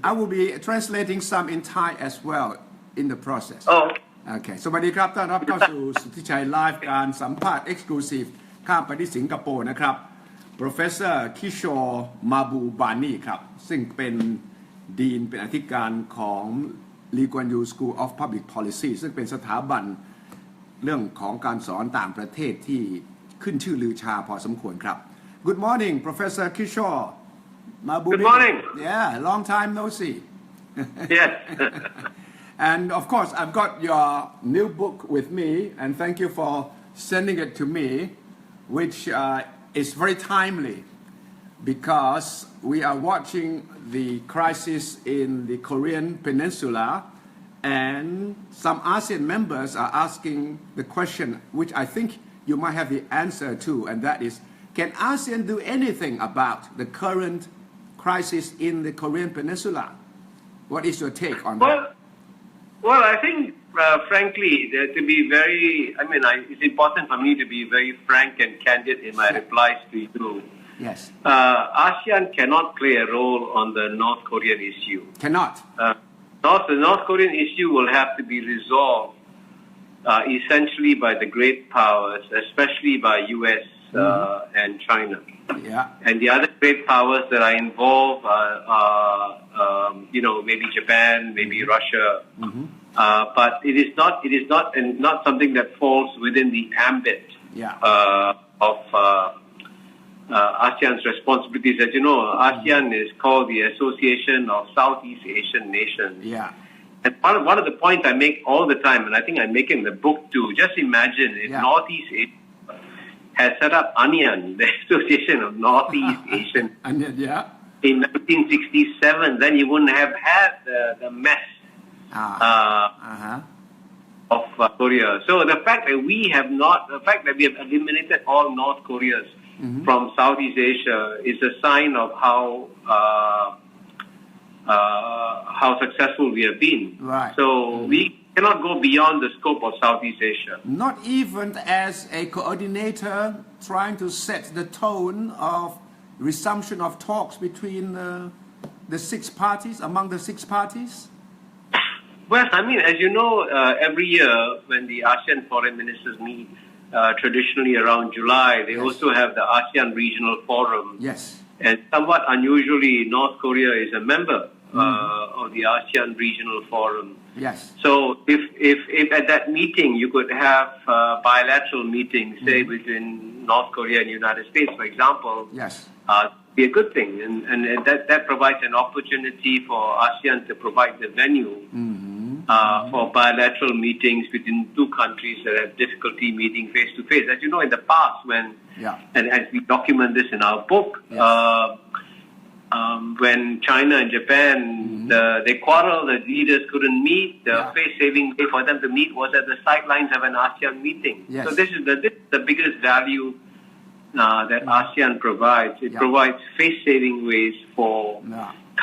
I will be translating some in Thai as well in the process. Oh, โอเคสวัสดีครับต้อนรับเข้าสู่สุทธิชัยไลฟ์การสัมภาษณ์ Exclusive ข้ามไปที่สิงคโปร์นะครับ Professor Kishore Mahbubani ครับซึ่งเป็นดีนเป็นอธิการของ Lee Kuan Yew School of Public Policy ซึ่งเป็นสถาบันเรื่องของการสอนต่างประเทศที่ขึ้นชื่อลือชาพอสมควรครับ Good morning Professor Kishore Mahbubani. Good morning. Yeah, long time no see. Yes. And of course, I've got your new book with me, and thank you for sending it to me, which is very timely because we are watching the crisis in the Korean Peninsula, and some ASEAN members are asking the question, which I think you might have the answer to, and that is, can ASEAN do anything about the current crisis in the Korean Peninsula? What is your take on that? Well, I think, frankly, to be very, it's important for me to be very frank and candid in my replies to you. Yes. ASEAN cannot play a role on the North Korean issue. Cannot. The North Korean issue will have to be resolved essentially by the great powers, especially by U.S. And China. Yeah. And the other great powers that are involved are maybe Japan, maybe Russia. But it is not something that falls within the ambit of ASEAN's responsibilities. As you know, ASEAN is called the Association of Southeast Asian Nations. Yeah. And one of the points I make all the time, and I think I make it in the book too, just imagine if Northeast Asia has set up ANIAN, the Association of Northeast Asian, in 1967, then you wouldn't have had the mess of Korea. So the fact that we have eliminated all North Koreas from Southeast Asia is a sign of how successful we have been. Right. So we cannot go beyond the scope of Southeast Asia. Not even as a coordinator trying to set the tone of resumption of talks between the six parties, among the six parties? Well, as you know, every year when the ASEAN foreign ministers meet, traditionally around July, they also have the ASEAN Regional Forum. Yes. And somewhat unusually, North Korea is a member of the ASEAN Regional Forum. Yes. So if at that meeting you could have bilateral meetings, say between North Korea and the United States, for example, be a good thing, and that provides an opportunity for ASEAN to provide the venue for bilateral meetings between two countries that have difficulty meeting face to face. As you know, in the past, and as we document this in our book. When China and Japan, they quarreled, the leaders couldn't meet, the face-saving way for them to meet was at the sidelines of an ASEAN meeting. Yes. So this is the biggest value that ASEAN provides. It provides face-saving ways for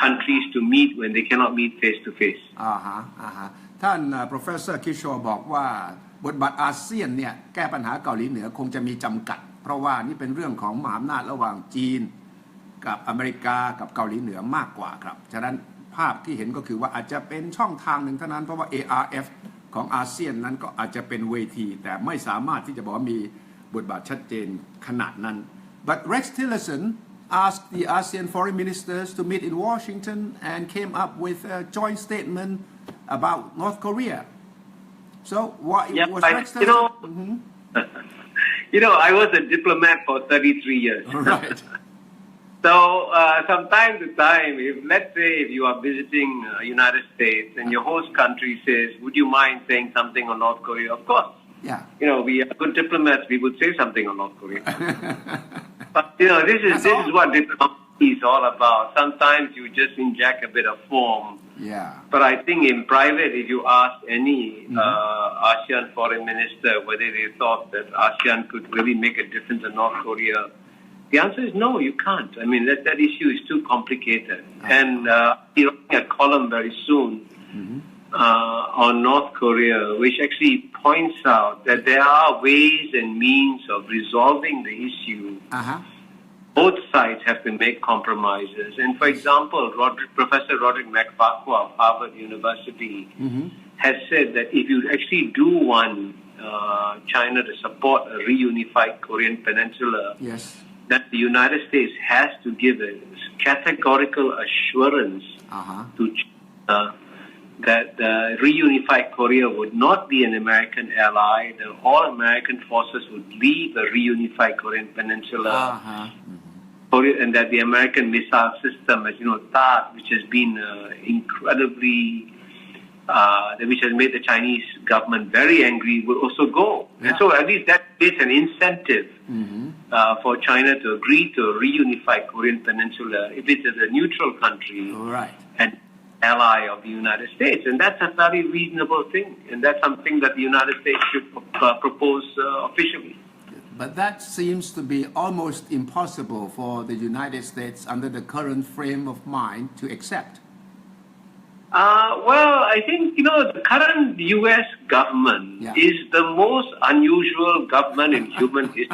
countries to meet when they cannot meet face-to-face. ท่าน Professor Kishore บอกว่าบทบาทอาเซียนเนี่ยแก้ปัญหาเกาหลีเหนือคงจะมีจำกัดเพราะว่านี่เป็นเรื่องของมหาอำนาจระหว่างจีนกับอเมริกากับเกาหลีเหนือมากกว่าครับฉะนั้นภาพที่เห็นก็คือว่าอาจจะเป็นช่องทางหนึ่งเท่านั้นเพราะว่า ARF ของอาเซียนนั้นก็อาจจะเป็นเวทีแต่ไม่สามารถที่จะบอกว่ามีบทบาทชัดเจนขนาดนั้น But Rex Tillerson asked the ASEAN foreign ministers to meet in Washington and came up with a joint statement about North Korea. So what was Rex Tillerson? I was a diplomat for 33 years. Right. So from time to time, let's say if you are visiting United States and your host country says, would you mind saying something on North Korea? Of course. Yeah. We are good diplomats, we would say something on North Korea. But, this is what diplomacy is all about. Sometimes you just inject a bit of form. Yeah. But I think in private, if you ask any ASEAN foreign minister whether they thought that ASEAN could really make a difference in North Korea, the answer is no, you can't. That issue is too complicated. And you're writing a column very soon on North Korea, which actually points out that there are ways and means of resolving the issue both sides have to make compromises. And for example, Professor Roderick McFarquhar of Harvard University has said that if you actually do want China to support a reunified Korean peninsula, that the United States has to give a categorical assurance to China that the reunified Korea would not be an American ally, that all American forces would leave the reunified Korean peninsula, and that the American missile system, as you know, THAAD, which has been incredibly, which has made the Chinese government very angry, will also go. And so at least that is an incentive for China to agree to a reunified Korean peninsula if it is a neutral country and ally of the United States. And that's a very reasonable thing. And that's something that the United States should propose officially. But that seems to be almost impossible for the United States under the current frame of mind to accept. Well, I think, the current U.S. government is the most unusual government in human history.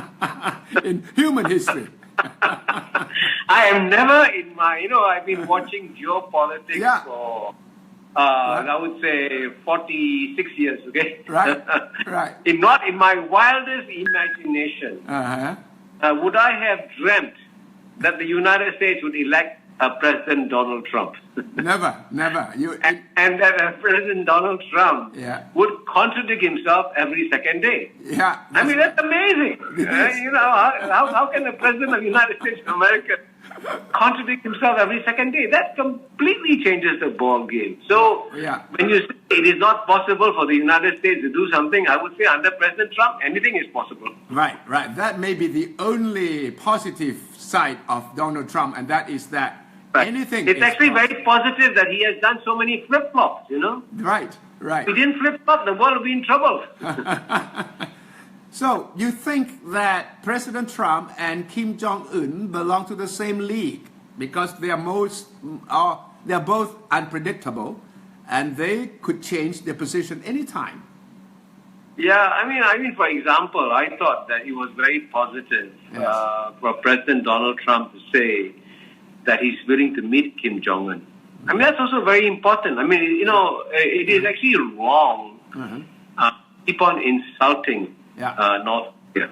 In human history. I am never in my, I've been watching geopolitics for, I would say, 46 years, okay? Right. Not in my wildest imagination would I have dreamt that the United States would elect President Donald Trump. Never. And that President Donald Trump would contradict himself every second day. I mean, that's amazing. How can the President of the United States of America contradict himself every second day? That completely changes the ball game. So when you say it is not possible for the United States to do something, I would say under President Trump, anything is possible. Right. That may be the only positive side of Donald Trump, and that is that anything it's actually very positive that he has done so many flip-flops, Right. If he didn't flip-flop, the world would be in trouble. So you think that President Trump and Kim Jong-un belong to the same league because they are both unpredictable and they could change their position anytime? Yeah, I mean, for example, I thought that it was very positive for President Donald Trump to say that he's willing to meet Kim Jong-un. I mean, that's also very important. I mean, it is actually wrong to keep on insulting North Korea.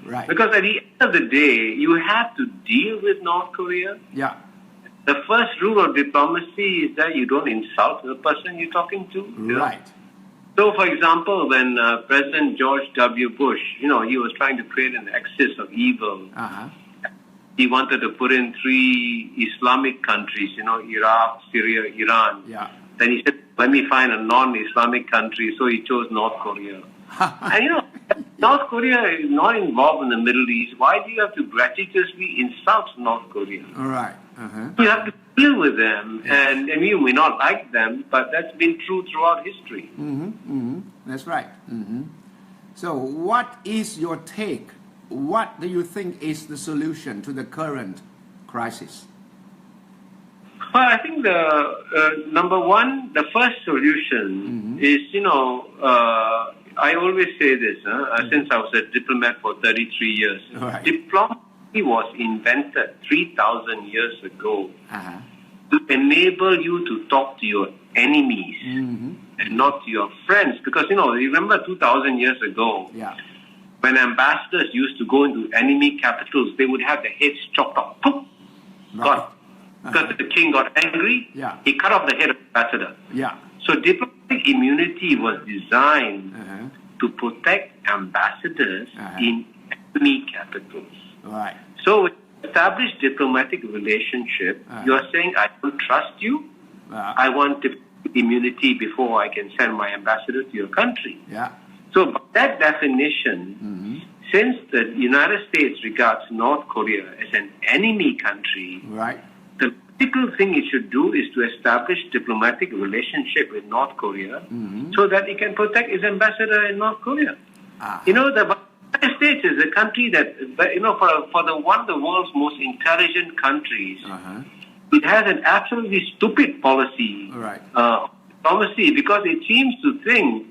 Right. Because at the end of the day, you have to deal with North Korea. The first rule of diplomacy is that you don't insult the person you're talking to. Right. So, for example, when President George W. Bush, he was trying to create an axis of evil. He wanted to put in 3 Islamic countries, Iraq, Syria, Iran. Then he said, let me find a non-Islamic country. So he chose North Korea. And North Korea is not involved in the Middle East. Why do you have to gratuitously insult North Korea? All right. You have to deal with them. And you may not like them, but that's been true throughout history. That's right. So what is your take? What do you think is the solution to the current crisis? Well, I think number one, the first solution is, I always say this, since I was a diplomat for 33 years. Diplomacy was invented 3,000 years ago to enable you to talk to your enemies and not to your friends. Because, remember 2,000 years ago, when ambassadors used to go into enemy capitals, they would have their heads chopped off. Poof! Gone. Because the king got angry, he cut off the head of the ambassador. So diplomatic immunity was designed to protect ambassadors in enemy capitals. Right. So when you establish diplomatic relationship, you are saying, I don't trust you. I want immunity before I can send my ambassador to your country. So by that definition, since the United States regards North Korea as an enemy country, the critical thing it should do is to establish diplomatic relationship with North Korea so that it can protect its ambassador in North Korea. The United States is a country that, for one of the world's most intelligent countries, it has an absolutely stupid policy diplomacy because it seems to think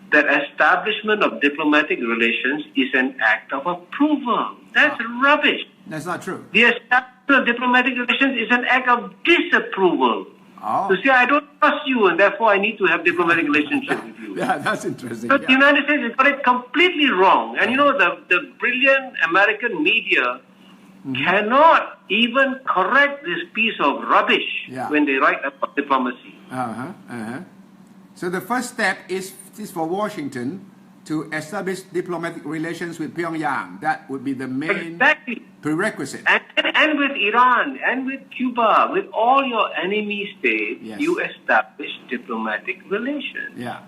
that establishment of diplomatic relations is an act of approval. That's rubbish. That's not true. The establishment of diplomatic relations is an act of disapproval. Oh. To say, I don't trust you, and therefore I need to have diplomatic relationship with you. Yeah, that's interesting. So the United States has got it completely wrong. And the brilliant American media cannot even correct this piece of rubbish when they write about diplomacy. So the first step is for Washington to establish diplomatic relations with Pyongyang. That would be the main prerequisite. And with Iran, and with Cuba, with all your enemy states, you establish diplomatic relations. Yeah.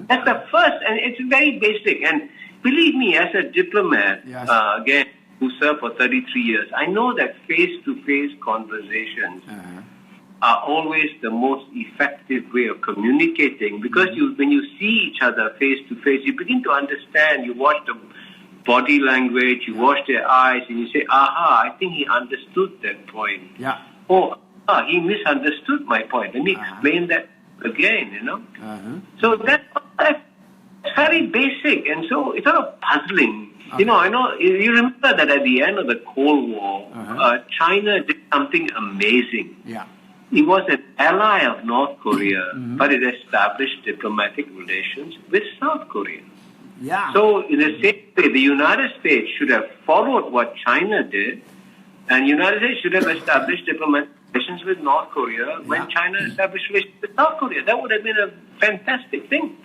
That's the first, and it's very basic. And believe me, as a diplomat, again, who served for 33 years, I know that face-to-face conversations are always the most effective way of communicating, because when you see each other face-to-face, you begin to understand, you watch the body language, you watch their eyes, and you say, aha, I think he understood that point. Yeah. Oh, he misunderstood my point. Let me explain that again, So that's very basic, and so it's sort of puzzling. I know, you remember that at the end of the Cold War, China did something amazing. Yeah. It was an ally of North Korea, but it established diplomatic relations with South Korea. Yeah. So in the same way, the United States should have followed what China did, and the United States should have established diplomatic relations with North Korea when China established relations with South Korea. That would have been a fantastic thing.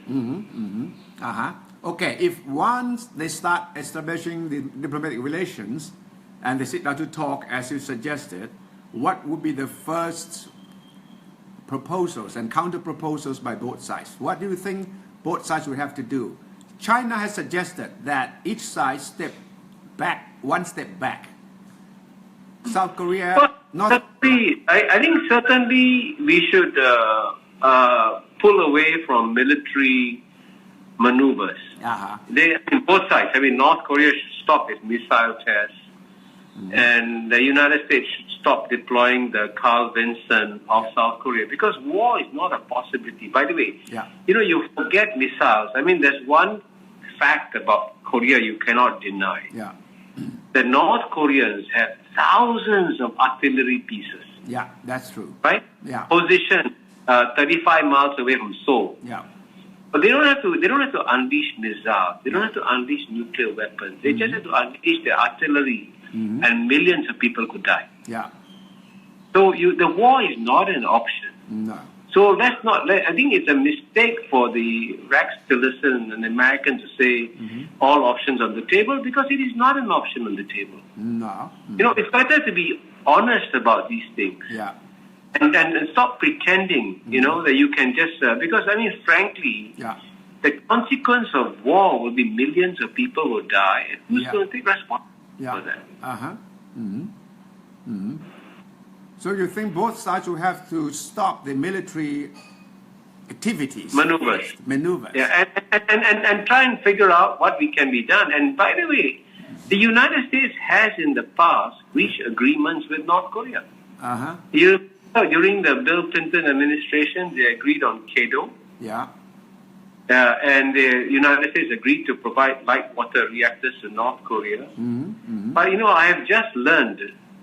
Okay, if once they start establishing the diplomatic relations and they sit down to talk, as you suggested, what would be the first proposals and counter proposals by both sides? What do you think both sides would have to do? China has suggested that each side step back, one step back. South Korea, I think certainly we should pull away from military maneuvers. Both sides. I mean, North Korea should stop its missile tests, and the United States should stop deploying the Carl Vinson of South Korea, because war is not a possibility. By the way, you forget missiles. I mean, there's one fact about Korea you cannot deny. The North Koreans have thousands of artillery pieces. Yeah, that's true. Right? Yeah. Positioned 35 miles away from Seoul. Yeah. But they don't have to unleash missiles. They don't have to unleash nuclear weapons. They just have to unleash their artillery, and millions of people could die. Yeah. So the war is not an option. No. So let's not. I think it's a mistake for the Rex Tillerson and the Americans to say all options on the table, because it is not an option on the table. No. It's better to be honest about these things. Yeah. And stop pretending, that you can just, because, I mean, frankly, the consequence of war will be millions of people will die, and who's going to take responsibility for that? So you think both sides will have to stop the military activities? Maneuvers. Yeah, and try and figure out what can be done. And by the way, the United States has in the past reached agreements with North Korea. During the Bill Clinton administration, they agreed on KEDO. Yeah. And the United States agreed to provide light water reactors to North Korea. But, I have just learned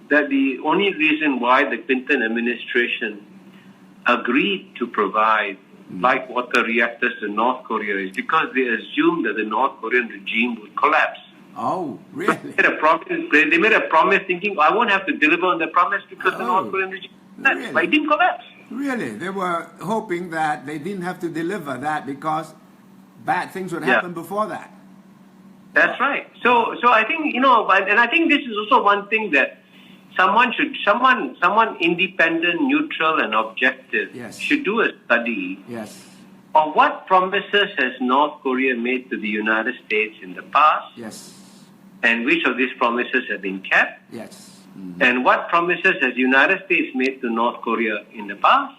that the only reason why the Clinton administration agreed to provide light water reactors to North Korea is because they assumed that the North Korean regime would collapse. Oh, really? They made a promise thinking, I won't have to deliver on the promise because the North Korean regime collapsed. Really? But it didn't collapse. Really? They were hoping that they didn't have to deliver that because bad things would happen before that. That's right. So I think, and I think this is also one thing that someone independent, neutral, and objective should do a study of what promises has North Korea made to the United States in the past, and which of these promises have been kept, and what promises has the United States made to North Korea in the past,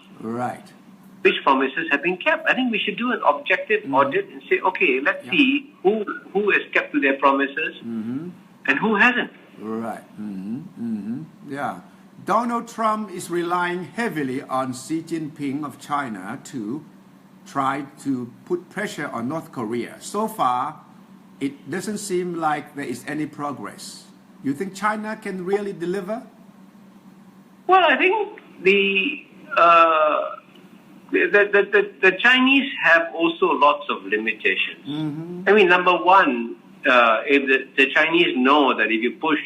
which promises have been kept. I think we should do an objective audit and say, okay, let's see who has kept to their promises and who hasn't. Yeah. Donald Trump is relying heavily on Xi Jinping of China to try to put pressure on North Korea. So far, it doesn't seem like there is any progress. You think China can really deliver? Well, I think the Chinese have also lots of limitations. I mean, number one, if the Chinese know that if you push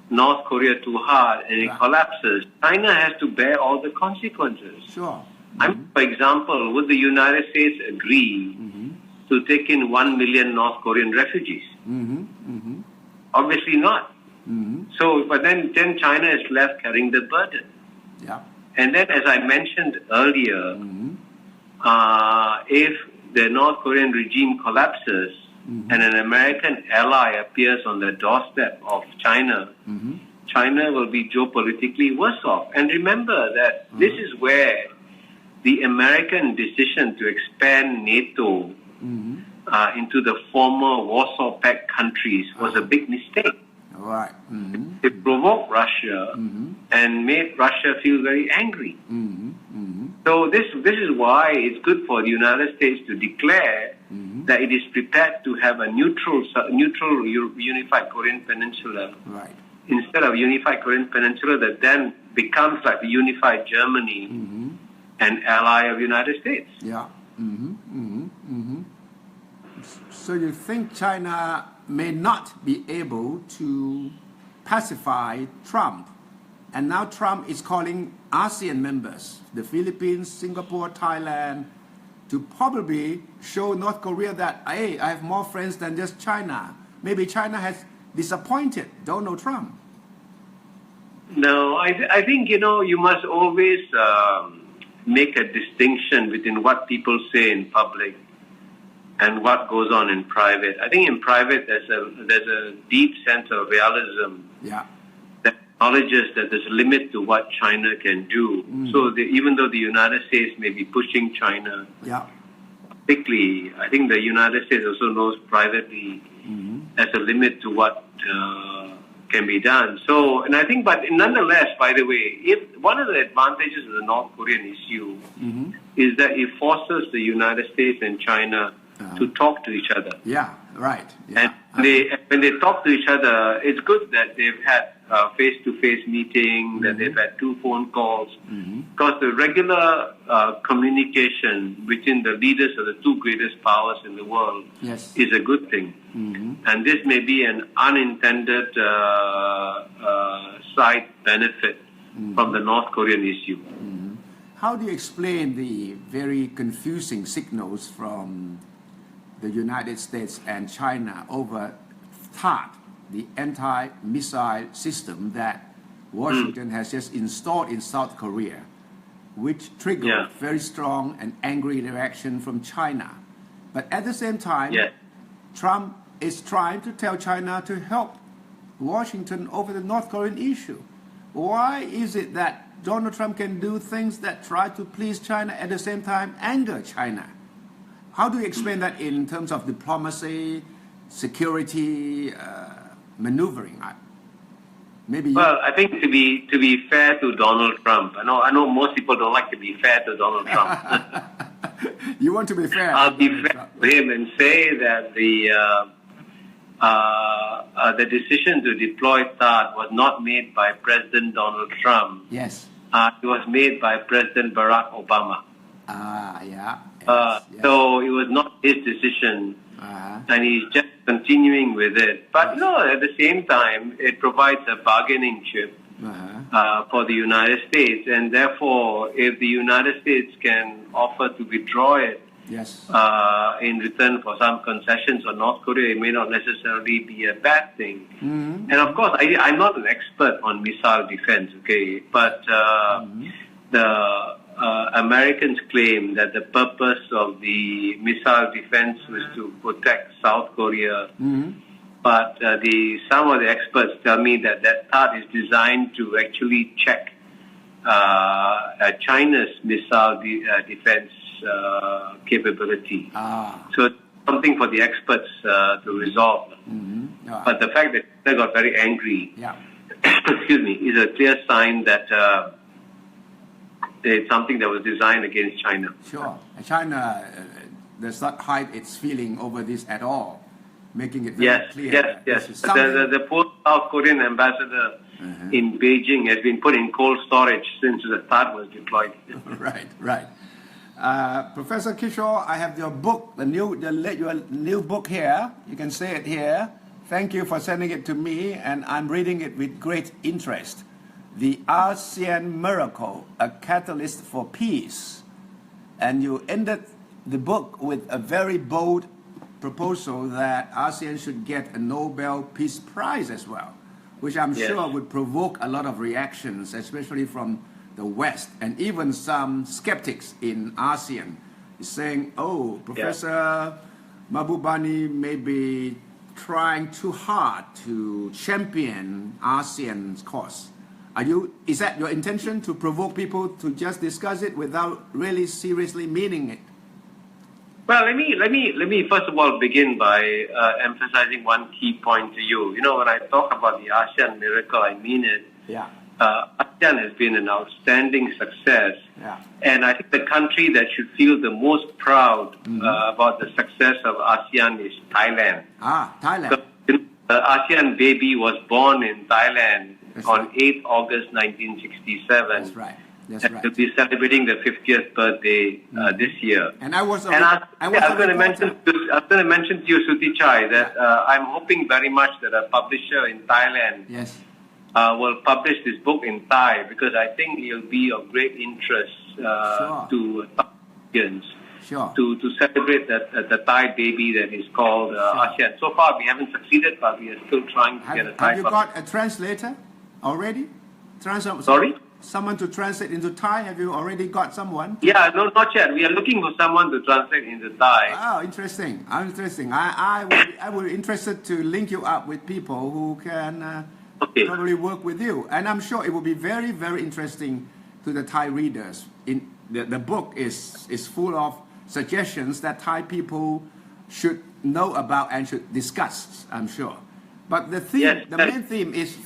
North Korea too hard and it collapses, China has to bear all the consequences. Sure. For example, would the United States agree to take in 1 million North Korean refugees? Obviously not. So, but then China is left carrying the burden. Yeah. And then, as I mentioned earlier, if the North Korean regime collapses and an American ally appears on the doorstep of China, China will be geopolitically worse off. And remember that this is where the American decision to expand NATO into the former Warsaw Pact countries was a big mistake. Right. It provoked Russia and made Russia feel very angry. So this is why it's good for the United States to declare that it is prepared to have a neutral unified Korean Peninsula instead of unified Korean Peninsula that then becomes like the unified Germany, an ally of the United States. Yeah. So you think China may not be able to pacify Trump, and now Trump is calling ASEAN members, the Philippines, Singapore, Thailand, to probably show North Korea that, hey, I have more friends than just China. Maybe China has disappointed Donald Trump. No, I think, you must always make a distinction between what people say in public and what goes on in private. I think in private there's a deep sense of realism that acknowledges that there's a limit to what China can do. So even though the United States may be pushing China quickly, I think the United States also knows privately there's a limit to what can be done. So, and I think, but nonetheless, by the way, if one of the advantages of the North Korean issue is that it forces the United States and China to talk to each other. Yeah, right. Yeah. And when they talk to each other, it's good that they've had face-to-face meeting, that they've had 2 phone calls, because the regular communication between the leaders of the 2 greatest powers in the world is a good thing. And this may be an unintended side benefit from the North Korean issue. How do you explain the very confusing signals from the United States and China over THAAD, the anti-missile system that Washington has just installed in South Korea, which triggered very strong and angry reaction from China? But at the same time, Trump is trying to tell China to help Washington over the North Korean issue. Why is it that Donald Trump can do things that try to please China at the same time anger China? How do you explain that in terms of diplomacy, security, maneuvering? Well, I think to be fair to Donald Trump, I know most people don't like to be fair to Donald Trump. You want to be fair? I'll be fair to him and say that the decision to deploy THAAD was not made by President Donald Trump. Yes. It was made by President Barack Obama. So it was not his decision, and he's just continuing with it. But at the same time, it provides a bargaining chip for the United States, and therefore, if the United States can offer to withdraw it in return for some concessions on North Korea, it may not necessarily be a bad thing. And of course, I'm not an expert on missile defense, but the Americans claim that the purpose of the missile defense was to protect South Korea. But some of the experts tell me that THAAD is designed to actually check China's missile defense capability. So it's something for the experts to resolve. But the fact that they got very angry, excuse me, is a clear sign that it's something that was designed against China. Sure. China does not hide its feeling over this at all. making it very clear. Yes. The poor South Korean ambassador in Beijing has been put in cold storage since the THAAD was deployed. Right. Professor Kishore, I have your book, your new book here. You can see it here. Thank you for sending it to me, and I'm reading it with great interest. The ASEAN Miracle, a Catalyst for Peace. And you ended the book with a very bold proposal that ASEAN should get a Nobel Peace Prize as well, which I'm sure would provoke a lot of reactions, especially from the West, and even some skeptics in ASEAN is saying, oh, Professor Mahbubani may be trying too hard to champion ASEAN's cause. Is that your intention, to provoke people to just discuss it without really seriously meaning it? Well, let me first of all begin by emphasizing one key point to you. You know, when I talk about the ASEAN miracle, I mean it. ASEAN has been an outstanding success, and I think the country that should feel the most proud about the success of ASEAN is Thailand. Thailand. The ASEAN baby was born in Thailand on 8th August 1967. That's right. And we'll be celebrating the 50th birthday this year. And I was going to mention to you, Suthichai, that I'm hoping very much that a publisher in Thailand will publish this book in Thai, because I think it'll be of great interest to Thailand to celebrate the Thai baby that is called ASEAN. So far, we haven't succeeded, but we are still trying to get a Thai. Have you got a translator already? Sorry? Someone to translate into Thai? Have you already got someone? Yeah, no, not yet. We are looking for someone to translate into Thai. Oh, interesting. I would be interested to link you up with people who can probably work with you. And I'm sure it will be very, very interesting to the Thai readers. The book is full of suggestions that Thai people should know about and should discuss, I'm sure. But the main theme is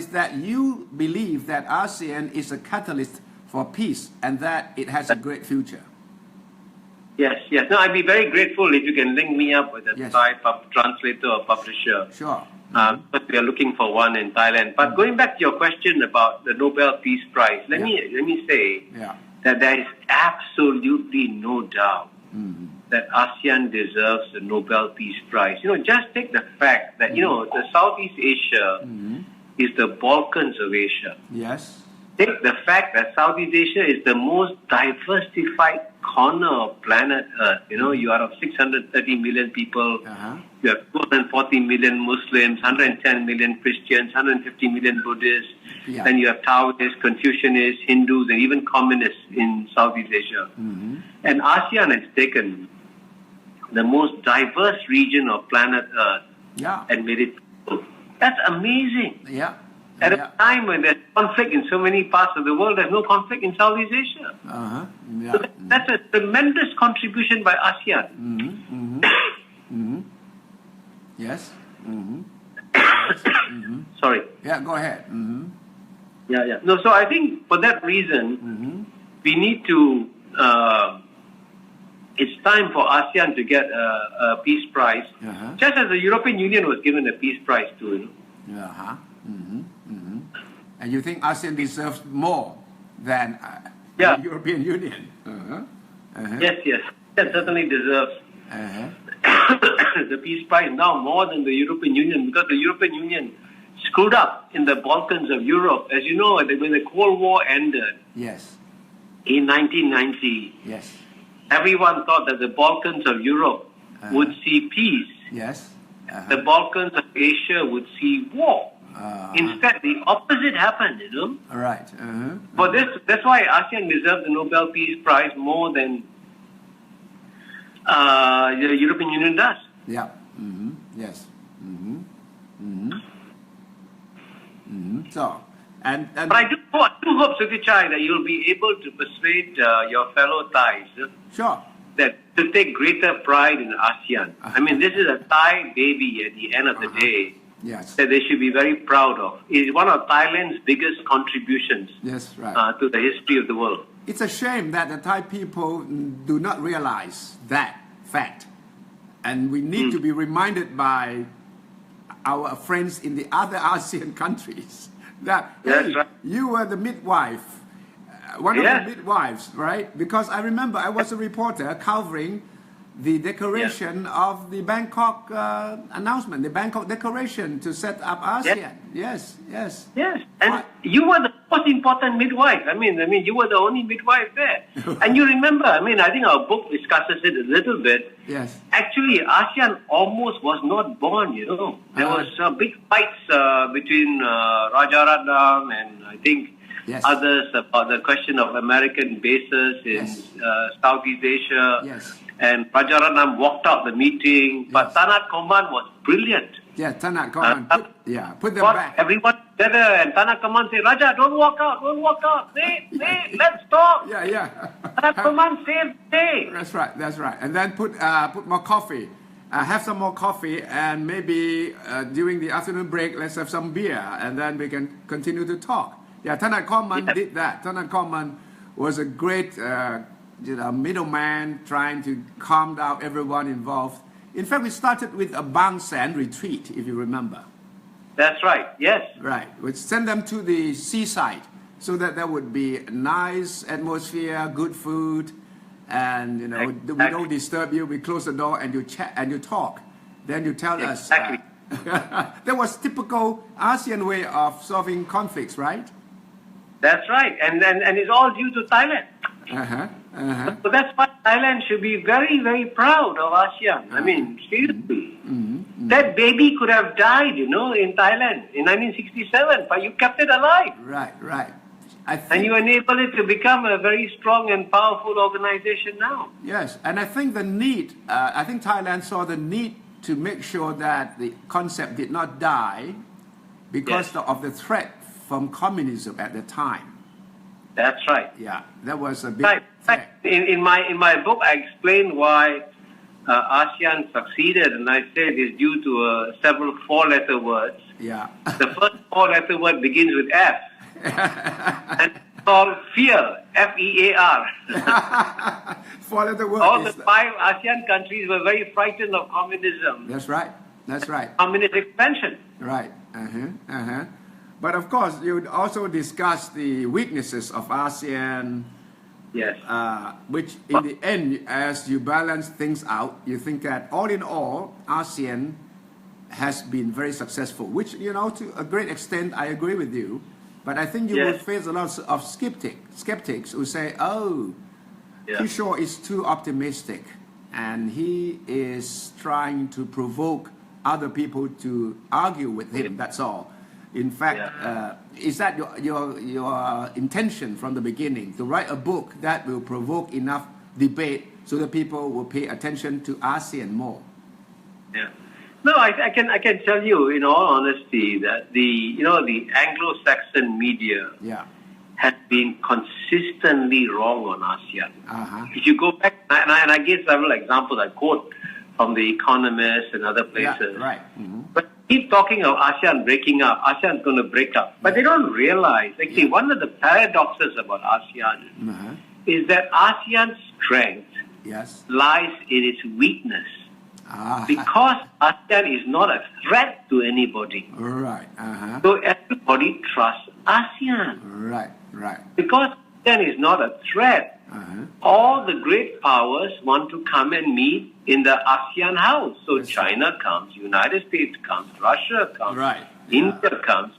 that you believe that ASEAN is a catalyst for peace and that it has a great future. Yes. No, I'd be very grateful if you can link me up with a Thai translator or publisher. Sure. But we are looking for one in Thailand. But going back to your question about the Nobel Peace Prize, let me say that there is absolutely no doubt that ASEAN deserves the Nobel Peace Prize. You know, just take the fact that, you know, the Southeast Asia is the Balkans of Asia. Yes. Take the fact that Southeast Asia is the most diversified corner of planet Earth. You know, you are of 630 million people, you have 240 million Muslims, 110 million Christians, 150 million Buddhists, then you have Taoists, Confucianists, Hindus, and even communists in Southeast Asia. And ASEAN has taken the most diverse region of planet Earth and made it peaceful. That's amazing. At a time when there's conflict in so many parts of the world, there's no conflict in Southeast Asia. So that's a tremendous contribution by ASEAN. Yes. Sorry. Yeah, go ahead. No, so I think for that reason, we need to, it's time for ASEAN to get a peace prize, just as the European Union was given a peace prize too. And you think ASEAN deserves more than the European Union? Yes, that certainly deserves the peace prize now more than the European Union, because the European Union screwed up in the Balkans of Europe. As you know, when the Cold War ended in 1990, everyone thought that the Balkans of Europe would see peace. The Balkans of Asia would see war. Instead, the opposite happened, you know. Right. For this, that's why ASEAN deserves the Nobel Peace Prize more than the European Union does. Yes. So, but I do hope, Suthichai, that you'll be able to persuade your fellow Thais that to take greater pride in ASEAN. I mean, this is a Thai baby at the end of the day. That they should be very proud of. It is one of Thailand's biggest contributions to the history of the world. It's a shame that the Thai people do not realize that fact. And we need to be reminded by our friends in the other ASEAN countries that, hey, you were the midwife, one of the midwives, right? Because I remember I was a reporter covering the declaration of the Bangkok announcement, the Bangkok declaration to set up ASEAN. Yes. And you were the most important midwife. I mean, you were the only midwife there. And you remember, I think our book discusses it a little bit. Yes. Actually, ASEAN almost was not born, There was big fights between Rajaratnam and I think others about the question of American bases in Southeast Asia. Yes. And Rajaratnam walked out the meeting, but Tanat Koman was brilliant. Yeah, Tanat Koman put them back. Everyone together, and Tanat Koman said, Raja, don't walk out. Wait, let's talk. Yeah. Tanat Koman saved the day. That's right. And then put more coffee. Have some more coffee, and maybe during the afternoon break, let's have some beer, and then we can continue to talk. Yeah, Tanat Koman did that. Tanat Koman was a great middleman trying to calm down everyone involved. In fact, we started with a Bang San retreat, if you remember. That's right, yes. Right, we send them to the seaside so that there would be a nice atmosphere, good food, and we don't disturb you. We close the door and you chat and you talk. Then you tell us. That was typical ASEAN way of solving conflicts, right? That's right, and it's all due to Thailand. So that's why Thailand should be very, very proud of ASEAN. Seriously. That baby could have died, in Thailand in 1967, but you kept it alive. Right. And you enabled it to become a very strong and powerful organization now. Yes, and I think I think Thailand saw the need to make sure that the concept did not die because of the threat from communism at the time. That's right. Yeah, that was a big threat. In my book, I explained why ASEAN succeeded, and I said it's due to several four-letter words. Yeah. The first four-letter word begins with F, and it's called fear, F-E-A-R. Four-letter word. All the 5 ASEAN countries were very frightened of communism. That's right. Communist expansion. Right. But of course, you would also discuss the weaknesses of ASEAN. Yes. Which in the end, as you balance things out, you think that all in all, ASEAN has been very successful, which, to a great extent, I agree with you. But I think you will face a lot of skeptics who say, Kishore is too optimistic and he is trying to provoke other people to argue with him, that's all. In fact, is that your intention from the beginning, to write a book that will provoke enough debate so that people will pay attention to ASEAN more? Yeah. No, I can tell you in all honesty that the Anglo-Saxon media has been consistently wrong on ASEAN. If you go back, and I gave several examples, I quote from The Economist and other places. Yeah, right. But keep talking of ASEAN breaking up. ASEAN's going to break up. But they don't realize, actually, one of the paradoxes about ASEAN is that ASEAN's strength lies in its weakness. Because ASEAN is not a threat to anybody. Right. So everybody trusts ASEAN. Right. Because ASEAN is not a threat. All the great powers want to come and meet in the ASEAN house. So China comes, United States comes, Russia comes, India comes,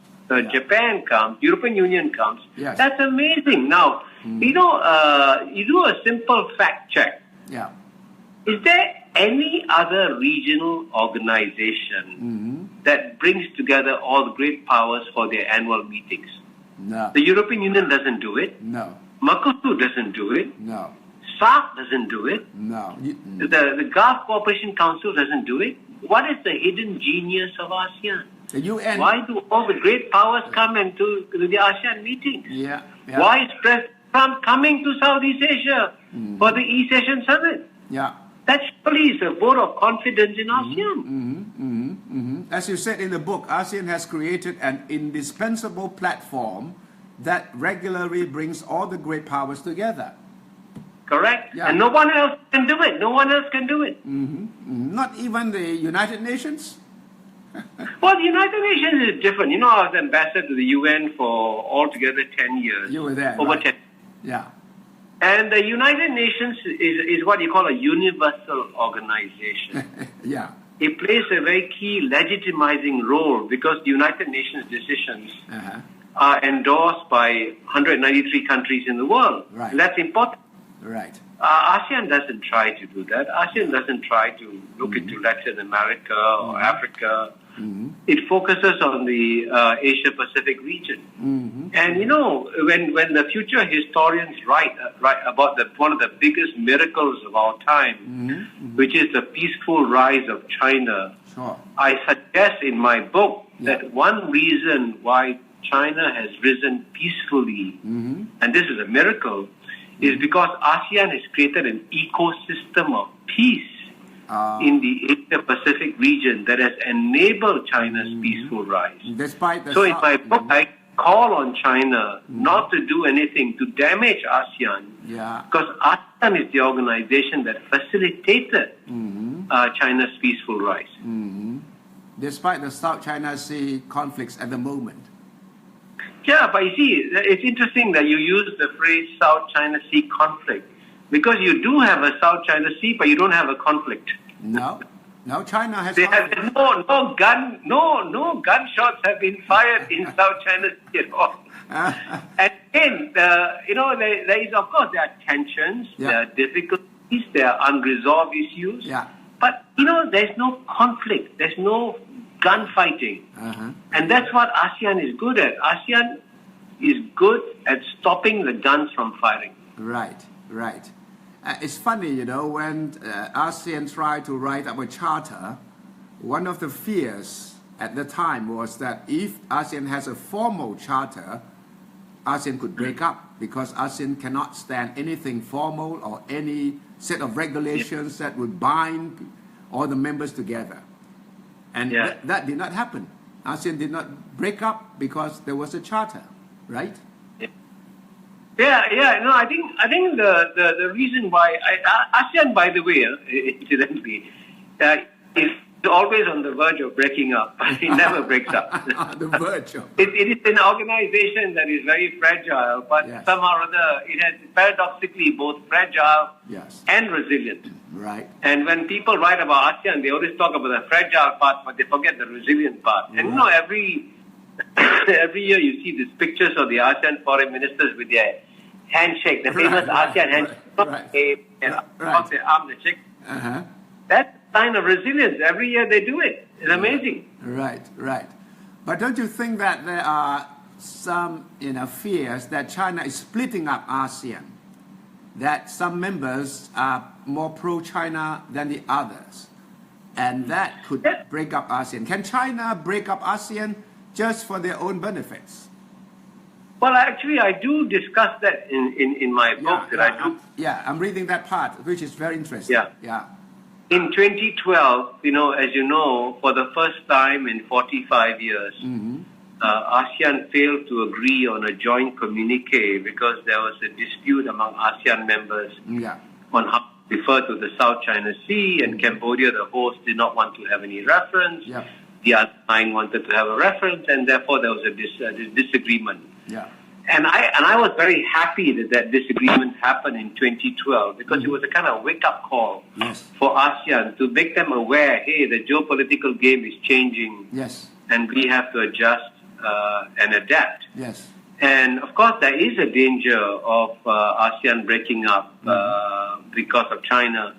Japan comes, European Union comes. That's amazing. Now, you do a simple fact check. Yeah. Is there any other regional organization that brings together all the great powers for their annual meetings? No. The European Union doesn't do it. No. Mercosur doesn't do it. No. SAARC doesn't do it. No. The Gulf Cooperation Council doesn't do it. What is the hidden genius of ASEAN? The UN. Why do all the great powers come into the ASEAN meetings? Yeah. Why is President Trump coming to Southeast Asia for the East Asian Summit? Yeah. That surely is a vote of confidence in ASEAN. As you said in the book, ASEAN has created an indispensable platform that regularly brings all the great powers together. Correct? Yeah. And no one else can do it. No one else can do it. Not even the United Nations? Well, the United Nations is different. You know, I was ambassador to the UN for altogether 10 years. You were there, Over right? 10. Yeah. And the United Nations is what you call a universal organization. Yeah. It plays a very key legitimizing role because the United Nations decisions are endorsed by 193 countries in the world. Right. And that's important. Right. ASEAN doesn't try to do that. ASEAN doesn't try to look into Latin America or Africa. It focuses on the Asia-Pacific region. And you know, when the future historians write about one of the biggest miracles of our time, which is the peaceful rise of China, I suggest in my book that one reason why China has risen peacefully, and this is a miracle, is because ASEAN has created an ecosystem of peace in the Asia-Pacific region that has enabled China's peaceful rise. So in my book, I call on China not to do anything to damage ASEAN, because ASEAN is the organization that facilitated China's peaceful rise. Despite the South China Sea conflicts at the moment. Yeah, but you see, it's interesting that you use the phrase South China Sea conflict, because you do have a South China Sea, but you don't have a conflict. No, China has. No gunshots have been fired in South China Sea at all. And again, you know, there is, of course, there are tensions, there are difficulties, there are unresolved issues. But you know, there's no conflict, there's no gunfighting, and that's what ASEAN is good at. ASEAN is good at stopping the guns from firing. Right. It's funny, you know, when ASEAN tried to write up a charter, one of the fears at the time was that if ASEAN has a formal charter, ASEAN could break up, because ASEAN cannot stand anything formal or any set of regulations that would bind all the members together. And that did not happen. ASEAN did not break up because there was a charter, right? No, I think the reason why ASEAN, by the way, incidentally, is always on the verge of breaking up. It never breaks up. The verge of. It is an organization that is very fragile, but somehow or other, it has paradoxically both fragile and resilient. Right. And when people write about ASEAN, they always talk about the fragile part, but they forget the resilient part. And you know, every year you see these pictures of the ASEAN foreign ministers with their handshake, the famous ASEAN handshake, and across their arm, the shake. That's a sign of resilience. Every year they do it. It's amazing. Right. But don't you think that there are some, fears that China is splitting up ASEAN? That some members are more pro-China than the others, and that could break up ASEAN. Can China break up ASEAN just for their own benefits? Well, actually, I do discuss that in my book. I'm reading that part, which is very interesting. In 2012, as you know, for the first time in 45 years, ASEAN failed to agree on a joint communique because there was a dispute among ASEAN members on how to refer to the South China Sea, and Cambodia, the host, did not want to have any reference. The other nine wanted to have a reference, and therefore there was a disagreement. And I was very happy that disagreement happened in 2012, because it was a kind of wake-up call for ASEAN to make them aware, hey, the geopolitical game is changing, and we have to adjust and adapt. And of course, there is a danger of ASEAN breaking up because of China.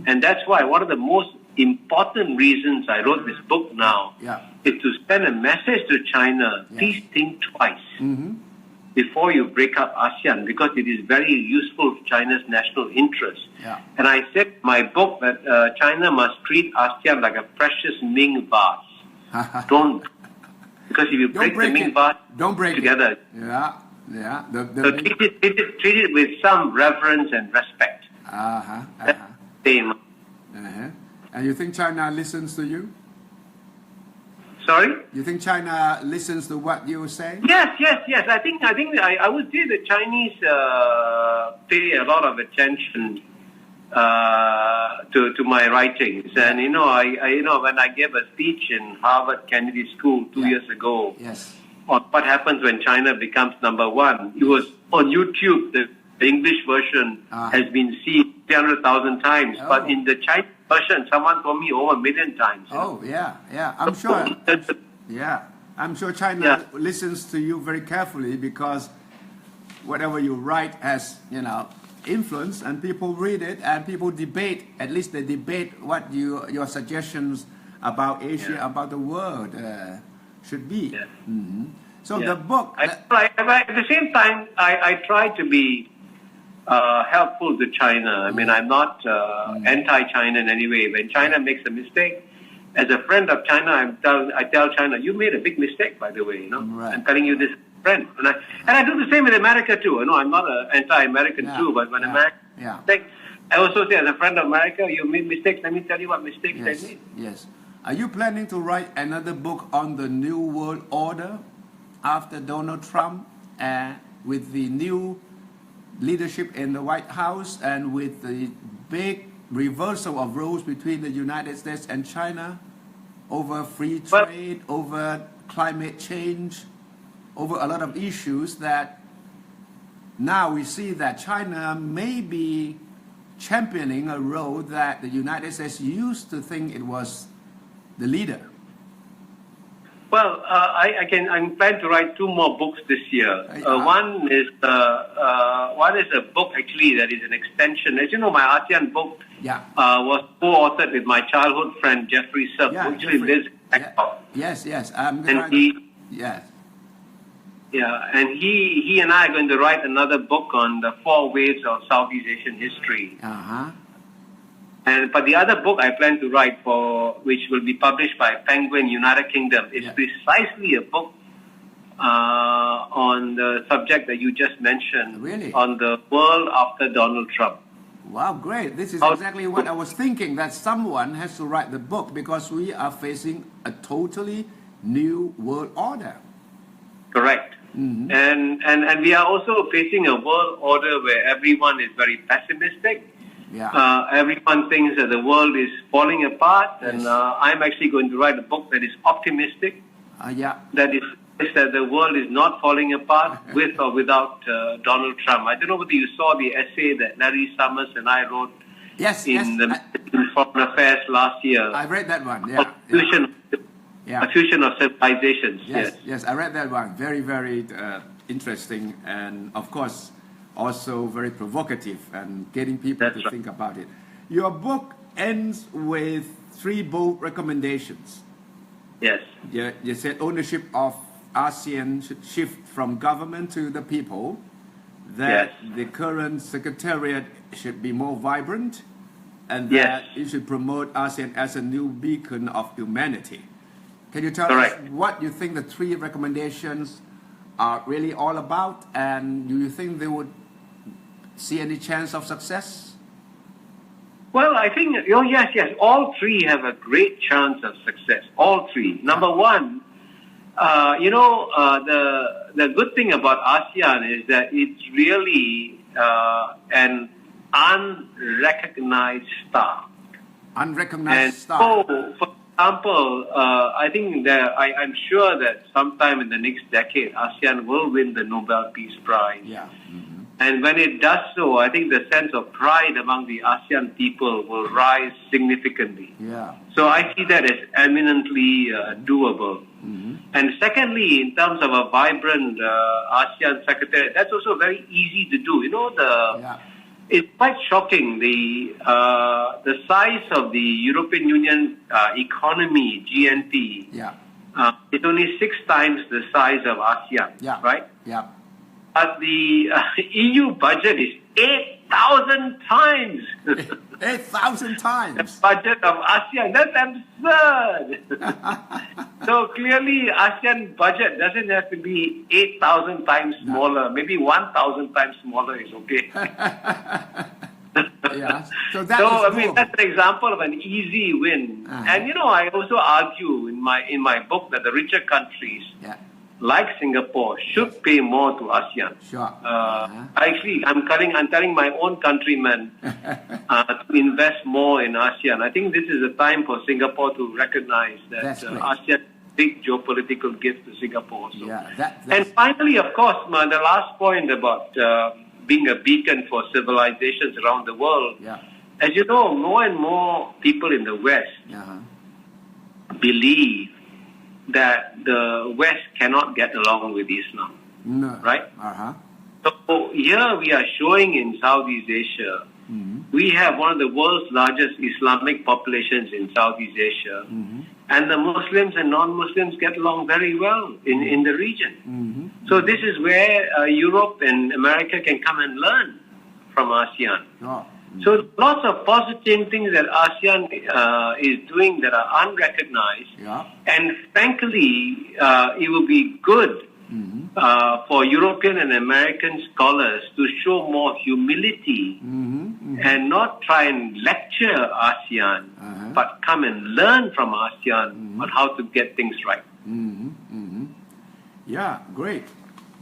And that's why one of the most important reasons I wrote this book now is to send a message to China, please think twice before you break up ASEAN, because it is very useful for China's national interest. And I said in my book that China must treat ASEAN like a precious Ming vase. Because if you break the Ming vase together, so treat it with some reverence and respect. And you think China listens to you? Sorry? You think China listens to what you say? Yes. I think I would say the Chinese pay a lot of attention to my writings, and when I gave a speech in Harvard Kennedy School 2 years ago, on what happens when China becomes #1, it was on YouTube. The English version has been seen 300,000 times, but in the Chinese version, someone told me over 1 million times. I'm sure. I'm sure China listens to you very carefully, because whatever you write has, influence, and people read it and people debate. At least they debate what your suggestions about Asia, about the world should be. So the book. At the same time, I try to be helpful to China. I mean, I'm not anti-China in any way. When China makes a mistake, as a friend of China, I tell China, you made a big mistake, by the way. I'm telling you this, friend. And I do the same in America too. I'm not an anti-American too, but when America mistake, I also say, as a friend of America, you made mistakes. Let me tell you what mistakes I made. Yes. Are you planning to write another book on the New World Order after Donald Trump, with the new leadership in the White House, and with the big reversal of roles between the United States and China over free trade, over climate change, over a lot of issues that now we see that China may be championing a role that the United States used to think it was the leader? Well, I'm planning to write 2 more books this year. One is a book actually that is an extension. As you know, my ASEAN book was co-authored with my childhood friend Jeffrey Sub, who actually lives in Bangkok. Yes. And he and I are going to write another book on the 4 waves of Southeast Asian history. But the other book I plan to write which will be published by Penguin, United Kingdom, is precisely a book on the subject that you just mentioned, on the world after Donald Trump. Wow, great. This is exactly what I was thinking, that someone has to write the book, because we are facing a totally new world order. Correct. And we are also facing a world order where everyone is very pessimistic. Everyone thinks that the world is falling apart, and I'm actually going to write a book that is optimistic. That is that the world is not falling apart with or without Donald Trump. I don't know whether you saw the essay that Larry Summers and I wrote in Foreign Affairs last year. I read that one. A fusion of civilizations. Yes, I read that one. Very, very interesting, and of course also very provocative, and getting people to think about it. Your book ends with 3 bold recommendations. Yes. You said ownership of ASEAN should shift from government to the people, that the current secretariat should be more vibrant, and that it should promote ASEAN as a new beacon of humanity. Can you tell us what you think the 3 recommendations are really all about, and do you think they would see any chance of success? Well, I think, yes, all 3 have a great chance of success. All 3. Number 1, the good thing about ASEAN is that it's really an unrecognized star. Unrecognized star. So, for example, I think that I'm sure that sometime in the next decade, ASEAN will win the Nobel Peace Prize. And when it does so, I think the sense of pride among the ASEAN people will rise significantly. So I see that as eminently doable. And secondly, in terms of a vibrant ASEAN secretariat, that's also very easy to do. It's quite shocking, the size of the European Union economy, GNP, is only 6 times the size of ASEAN, right? But the EU budget is 8,000 times. 8,000 times? The budget of ASEAN. That's absurd. So clearly, ASEAN budget doesn't have to be 8,000 times smaller. Maybe 1,000 times smaller is okay. yeah. So that so is I mean that's an example of an easy win. And I also argue in my book that the richer countries, like Singapore, should pay more to ASEAN. Sure. Actually, I'm telling my own countrymen to invest more in ASEAN. I think this is a time for Singapore to recognize that ASEAN big geopolitical gift to Singapore. So. And finally, of course, the last point about being a beacon for civilizations around the world. As you know, more and more people in the West believe that the West cannot get along with Islam. Right? So here we are showing in Southeast Asia, we have one of the world's largest Islamic populations in Southeast Asia. And the Muslims and non-Muslims get along very well in the region. So this is where Europe and America can come and learn from ASEAN. So lots of positive things that ASEAN is doing that are unrecognized. And frankly, it will be good for European and American scholars to show more humility and not try and lecture ASEAN, but come and learn from ASEAN on how to get things right. Yeah, great.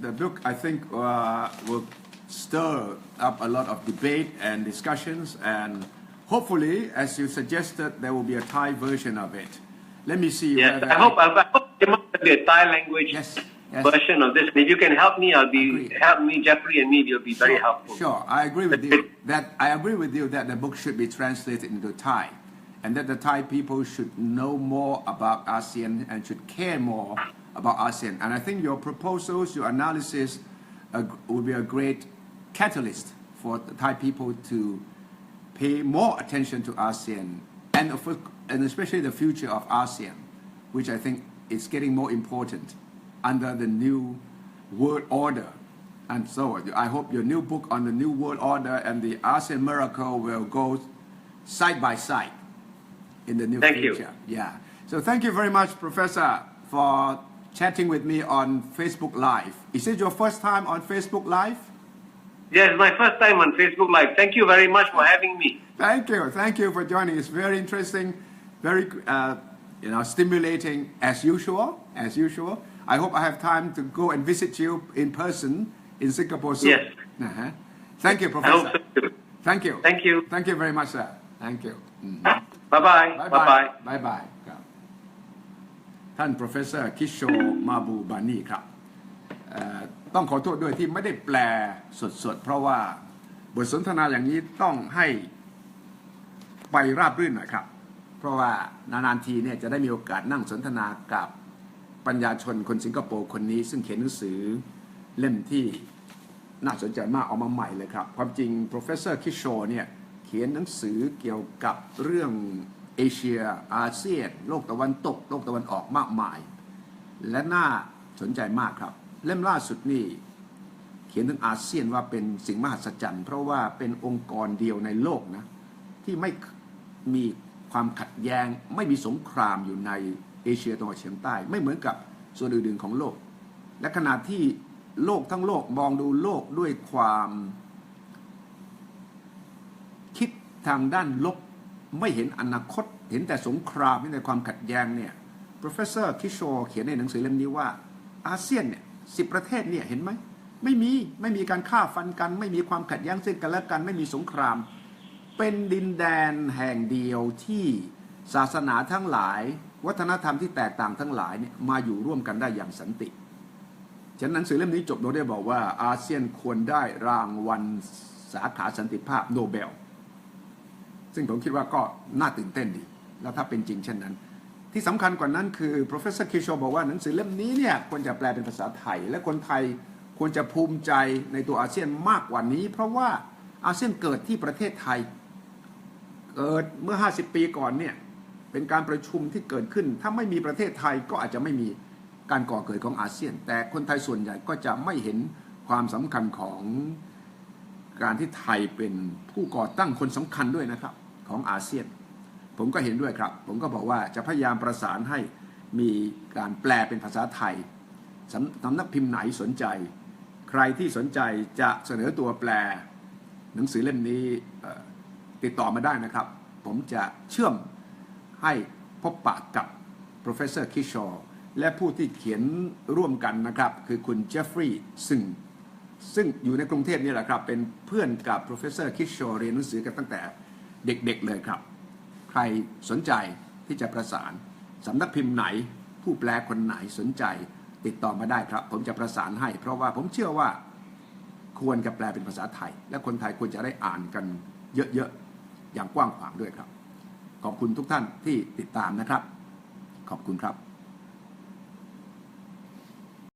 The book, I think, will stir up a lot of debate and discussions, and hopefully, as you suggested, there will be a Thai version of it. Let me see. Yes, I hope there must be a Thai language version of this. If you can help me, help me, Jeffrey and me. You'll be very helpful. Sure, I agree with you that the book should be translated into Thai, and that the Thai people should know more about ASEAN and should care more about ASEAN. And I think your proposals, your analysis, would be a great catalyst for the Thai people to pay more attention to ASEAN and especially the future of ASEAN, which I think is getting more important under the new world order. And so I hope your new book on the new world order and the ASEAN miracle will go side by side in the near future. Yeah. So thank you very much, Professor, for chatting with me on Facebook Live. Is it your first time on Facebook Live? Yes, my first time on Facebook Live. Thank you very much for having me. Thank you for joining. It's very interesting, very stimulating as usual. I hope I have time to go and visit you in person in Singapore soon. Yes. Thank you, Professor. I hope so too. Thank you. Thank you. Thank you very much, sir. Thank you. Bye-bye. Bye-bye. Bye-bye. ท่าน Professor Kishore Mahbubani ครับต้องขอโทษด้วยที่ไม่ได้แปลสดๆเพราะว่าบทสนทนาอย่างนี้ต้องให้ไปราบรื่นหน่อยครับเพราะว่านานๆทีเนี่ยจะได้มีโอกาสนั่งสนทนากับปัญญาชนคนสิงคโปร์คนนี้ซึ่งเขียนหนังสือเล่มที่น่าสนใจมากออกมาใหม่เลยครับความจริง Professor Kishore เนี่ยเขียนหนังสือเกี่ยวกับเรื่องเอเชียอาเซียนโลกตะวันตกโลกตะวันออกมากมายและน่าสนใจมากครับเล่มล่าสุดนี่เขียนถึงอาเซียนว่าเป็นสิ่งมหัศจรรย์เพราะว่าเป็นองค์กรเดียวในโลกนะที่ไม่มีความขัดแย้งไม่มีสงครามอยู่ในเอเชียตะวันออกเฉียงใต้ไม่เหมือนกับส่วนอื่นๆของโลกและขณะที่โลกทั้งโลกมองดูโลกด้วยความคิดทางด้านลบไม่เห็นอนาคตเห็นแต่สงครามเห็นแต่ความขัดแย้งเนี่ย Professor Kishore เขียนในหนังสือเล่มนี้ว่าอาเซียนเนี่ย10 ประเทศเนี่ยเห็นไหมไม่มีการฆ่าฟันกันไม่มีความขัดแย้งซึ่งกันและกันไม่มีสงครามเป็นดินแดนแห่งเดียวที่ศาสนาทั้งหลายวัฒนธรรมที่แตกต่างทั้งหลายเนี่ยมาอยู่ร่วมกันได้อย่างสันติฉะนั้นหนังสือเล่มนี้จบโดยได้บอกว่าอาเซียนควรได้รางวัลสาขาสันติภาพโนเบลซึ่งผมคิดว่าก็น่าตื่นเต้นดีแล้วถ้าเป็นจริงเช่นนั้นที่สำคัญกว่านั้นคือ Professor Kishore บอกว่าหนังสือเล่มนี้เนี่ยควรจะแปลเป็นภาษาไทยและคนไทยควรจะภูมิใจในตัวอาเซียนมากกว่านี้เพราะว่าอาเซียนเกิดที่ประเทศไทยเกิดเมื่อ50 ปีก่อนเนี่ยเป็นการประชุมที่เกิดขึ้นถ้าไม่มีประเทศไทยก็อาจจะไม่มีการก่อเกิดของอาเซียนแต่คนไทยส่วนใหญ่ก็จะไม่เห็นความสำคัญของการที่ไทยเป็นผู้ก่อตั้งคนสำคัญด้วยนะครับของอาเซียนผมก็เห็นด้วยครับผมก็บอกว่าจะพยายามประสานให้มีการแปลเป็นภาษาไทยสำนักพิมพ์ไหนสนใจใครที่สนใจจะเสนอตัวแปลหนังสือเล่มนี้ ติดต่อมาได้นะครับผมจะเชื่อมให้พบปะกับ Professor Kishore และผู้ที่เขียนร่วมกันนะครับคือคุณเจฟฟรีย์ซึ่งอยู่ในกรุงเทพนี่แหละครับเป็นเพื่อนกับ Professor Kishore เรียนหนังสือกันตั้งแต่เด็กๆเลยครับใครสนใจที่จะประสานสำนักพิมพ์ไหนผู้แปลคนไหนสนใจติดต่อมาได้ครับผมจะประสานให้เพราะว่าผมเชื่อว่าควรจะแปลเป็นภาษาไทยและคนไทยควรจะได้อ่านกันเยอะๆอย่างกว้างขวางด้วยครับขอบคุณทุกท่านที่ติดตามนะครับขอบคุณครับ